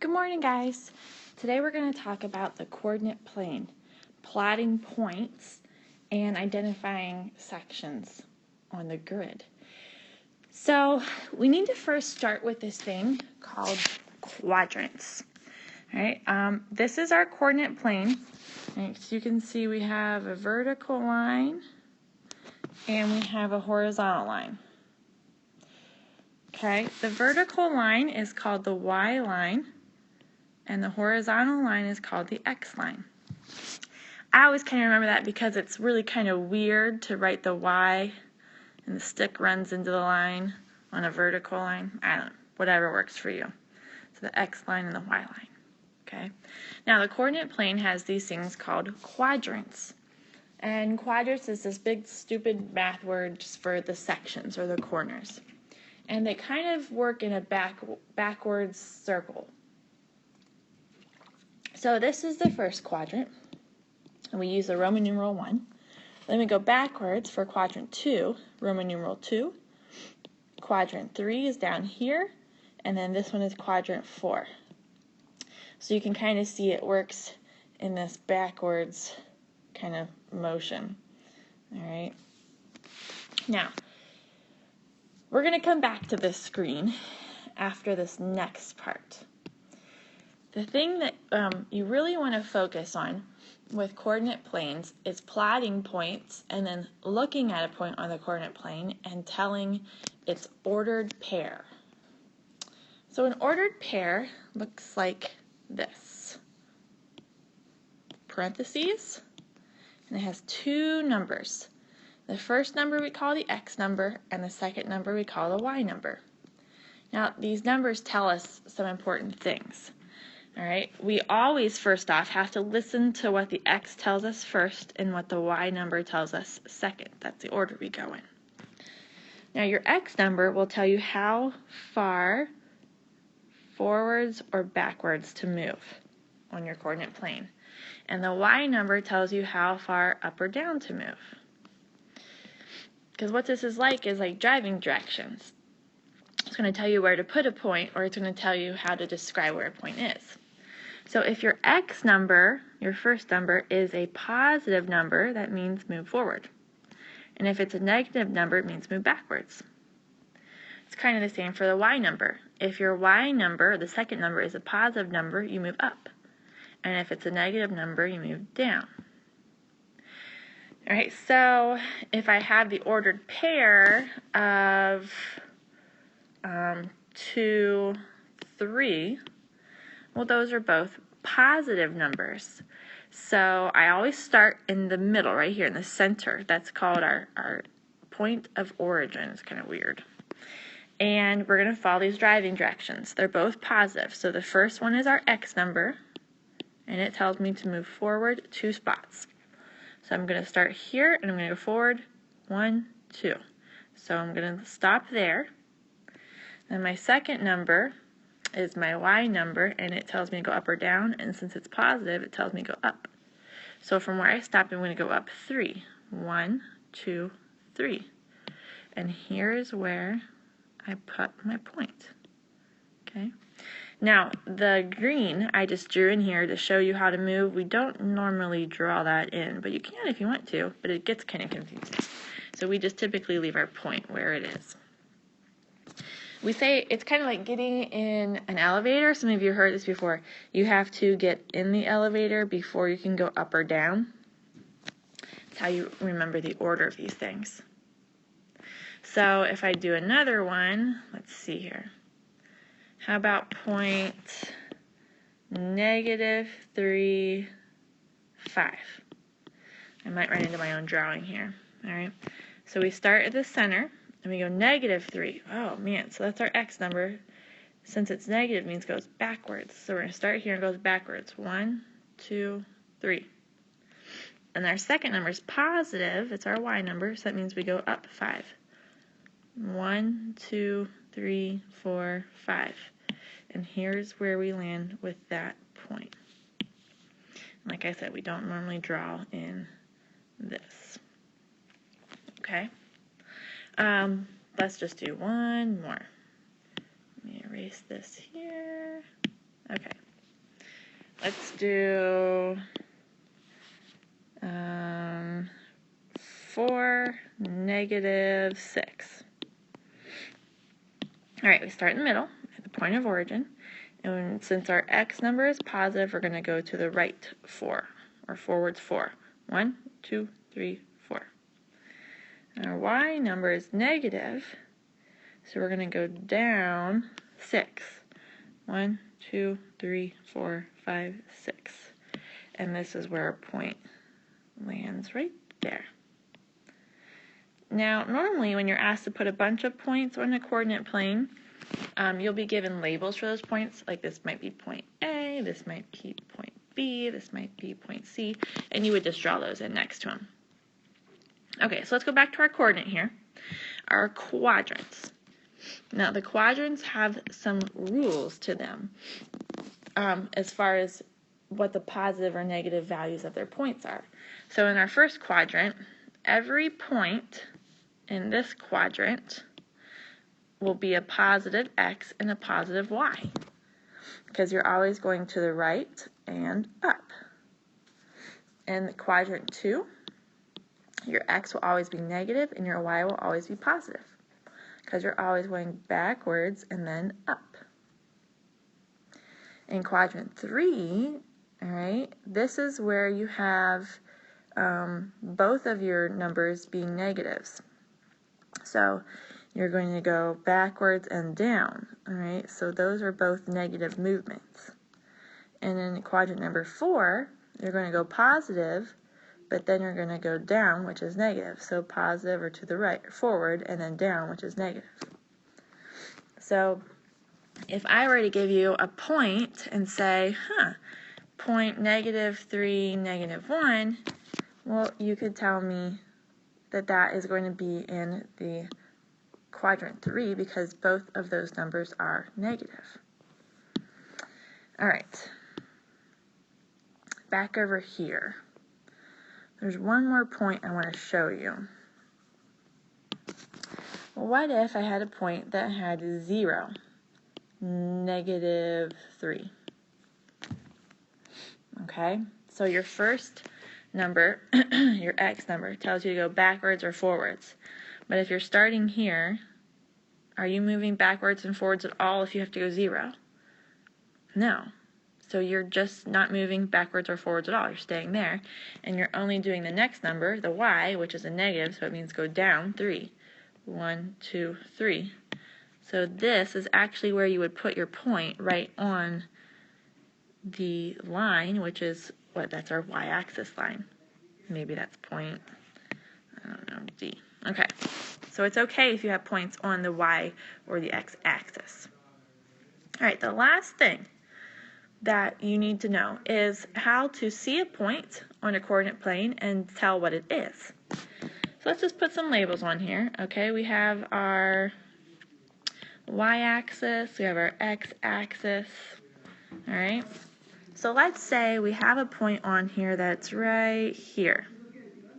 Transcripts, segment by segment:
Good morning, guys. Today we're going to talk about the coordinate plane, plotting points, and identifying sections on the grid. So we need to first start with this thing called quadrants. All right, this is our coordinate plane. As you can see, we have a vertical line and we have a horizontal line. Okay, the vertical line is called the Y line, and the horizontal line is called the X line. I always kind of remember that because it's really kind of weird to write the Y and the stick runs into the line on a vertical line. I don't know, whatever works for you. So the X line and the Y line. Okay. Now the coordinate plane has these things called quadrants. And quadrants is this big stupid math word just for the sections or the corners. And they kind of work in a backwards circle. So this is the first quadrant, and we use the Roman numeral 1. Then we go backwards for quadrant 2, Roman numeral 2. Quadrant 3 is down here, and then this one is quadrant 4. So you can kind of see it works in this backwards kind of motion. All right. Now, we're going to come back to this screen after this next part. The thing that you really want to focus on with coordinate planes is plotting points and then looking at a point on the coordinate plane and telling its ordered pair. So an ordered pair looks like this. Parentheses, and it has two numbers. The first number we call the X number, and the second number we call the Y number. Now, these numbers tell us some important things. All right, we always, first off, have to listen to what the X tells us first and what the Y number tells us second. That's the order we go in. Now, your X number will tell you how far forwards or backwards to move on your coordinate plane. And the Y number tells you how far up or down to move. Because what this is like driving directions. It's going to tell you where to put a point, or it's going to tell you how to describe where a point is. So if your X number, your first number, is a positive number, that means move forward. And if it's a negative number, it means move backwards. It's kind of the same for the Y number. If your Y number, the second number, is a positive number, you move up. And if it's a negative number, you move down. All right, so if I have the ordered pair of 2, 3, well, those are both positive numbers. So I always start in the middle, right here in the center. That's called our point of origin. It's kind of weird. And we're going to follow these driving directions. They're both positive. So the first one is our X number, and it tells me to move forward 2 spots. So I'm going to start here, and I'm going to go forward 1, 2. So I'm going to stop there. And my second number is my Y number, and it tells me to go up or down, and since it's positive, it tells me to go up. So from where I stopped, I'm going to go up 3. 1, 2, 3. And here's where I put my point. Okay. Now, the green I just drew in here to show you how to move. We don't normally draw that in, but you can if you want to, but it gets kind of confusing. So we just typically leave our point where it is. We say it's kind of like getting in an elevator. Some of you heard this before. You have to get in the elevator before you can go up or down. That's how you remember the order of these things. So if I do another one, let's see here. How about point -3, 5? I might run into my own drawing here. All right. So we start at the center. And we go -3. Oh, man, so that's our X number. Since it's negative, it means it goes backwards. So we're going to start here and goes backwards. 1, 2, 3. And our second number is positive. It's our Y number, so that means we go up 5. 1, 2, 3, 4, 5. And here's where we land with that point. Like I said, we don't normally draw in this. Okay? Let's just do one more. Let me erase this here. Okay. Let's do 4, -6. All right, we start in the middle at the point of origin. And since our x number is positive, we're going to go to the right 4, or forwards 4. 1, 2, 3, 4. And our y number is negative, so we're going to go down 6. 1, 2, 3, 4, 5, 6. And this is where our point lands right there. Now, normally when you're asked to put a bunch of points on a coordinate plane, you'll be given labels for those points, like this might be point A, this might be point B, this might be point C, and you would just draw those in next to them. Okay, so let's go back to our coordinate here, our quadrants. Now, the quadrants have some rules to them as far as what the positive or negative values of their points are. So in our first quadrant, every point in this quadrant will be a positive x and a positive y, because you're always going to the right and up. In quadrant 2, your x will always be negative and your y will always be positive, because you're always going backwards and then up. In quadrant 3, all right, this is where you have both of your numbers being negatives. So you're going to go backwards and down, all right? So those are both negative movements. And in quadrant number 4, you're going to go positive, but then you're going to go down, which is negative. So positive or to the right, or forward, and then down, which is negative. So if I were to give you a point and say, point -3, -1, well, you could tell me that that is going to be in the quadrant 3 because both of those numbers are negative. All right, back over here. There's one more point I want to show you. Well, what if I had a point that had 0, -3? Okay, so your first number, your x number, tells you to go backwards or forwards. But if you're starting here, are you moving backwards and forwards at all if you have to go 0? No. So you're just not moving backwards or forwards at all. You're staying there, and you're only doing the next number, the y, which is a negative, so it means go down 3. 1, 2, 3. So this is actually where you would put your point, right on the line, which is that's our y-axis line. Maybe that's point, I don't know, D. Okay, so it's okay if you have points on the y or the x-axis. All right, the last thing that you need to know is how to see a point on a coordinate plane and tell what it is. So let's just put some labels on here. Okay, we have our y-axis, we have our x-axis, all right? So let's say we have a point on here that's right here,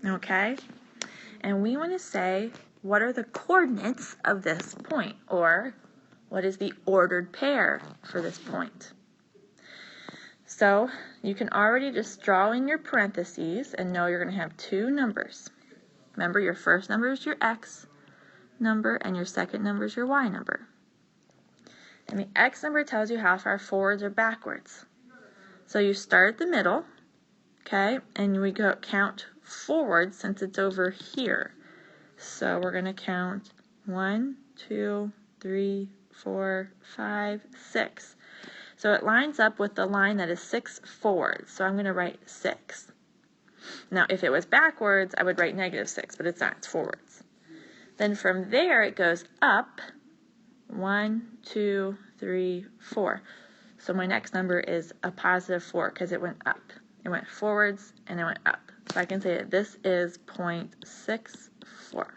okay? And we want to say, what are the coordinates of this point? Or, what is the ordered pair for this point? So, you can already just draw in your parentheses and know you're going to have 2 numbers. Remember, your first number is your x number, and your second number is your y number. And the x number tells you how far forwards or backwards. So you start at the middle, okay, and we go count forward since it's over here. So we're going to count 1, 2, 3, 4, 5, 6. So it lines up with the line that is 6 forwards. So I'm going to write 6. Now, if it was backwards, I would write -6, but it's not, it's forwards. Then from there, it goes up 1, 2, 3, 4. So my next number is a +4 because it went up. It went forwards and it went up. So I can say that this is 0.64.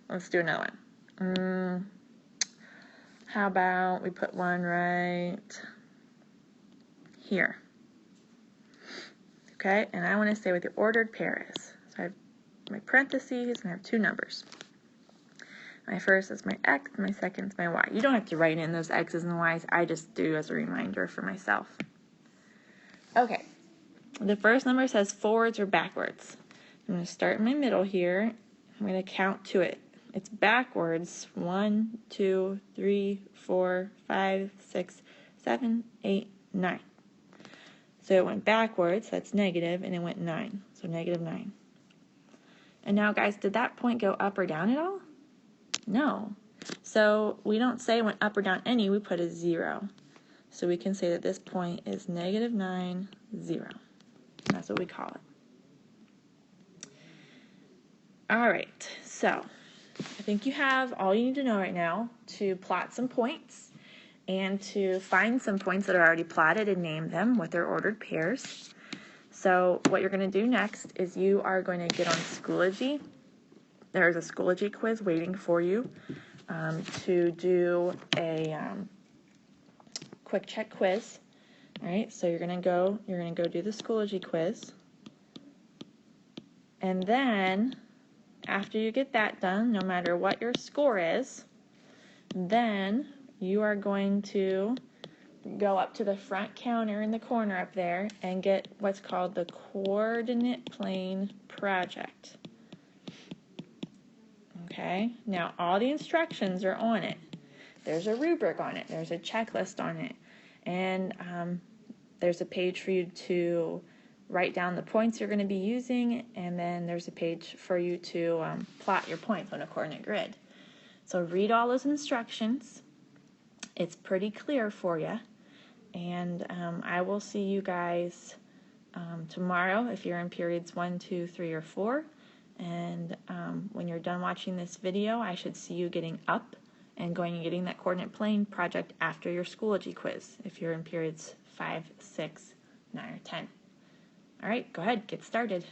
Let's do another one. How about we put one right here. Okay, and I want to say what the ordered pair is. So I have my parentheses and I have 2 numbers. My first is my x, my second is my y. You don't have to write in those x's and y's. I just do as a reminder for myself. Okay, the first number says forwards or backwards. I'm going to start in my middle here. I'm going to count to it. It's backwards. 1, 2, 3, 4, 5, 6, 7, 8, 9. So it went backwards, that's negative, and it went 9. So negative 9. And now, guys, did that point go up or down at all? No. So we don't say it went up or down any, we put a 0. So we can say that this point is negative 9, 0. That's what we call it. All right, so I think you have all you need to know right now to plot some points and to find some points that are already plotted and name them with their ordered pairs. So what you're going to do next is you are going to get on Schoology. There's a Schoology quiz waiting for you to do a quick check quiz. All right, so you're going to go do the Schoology quiz. And then after you get that done, no matter what your score is, then you are going to go up to the front counter in the corner up there and get what's called the coordinate plane project. Okay, now all the instructions are on it. There's a rubric on it, there's a checklist on it, and there's a page for you to write down the points you're going to be using, and then there's a page for you to plot your points on a coordinate grid. So read all those instructions. It's pretty clear for you, and I will see you guys tomorrow if you're in periods 1, 2, 3, or 4, and when you're done watching this video, I should see you getting up and going and getting that coordinate plane project after your Schoology quiz if you're in periods 5, 6, 9, or 10. All right, go ahead, get started.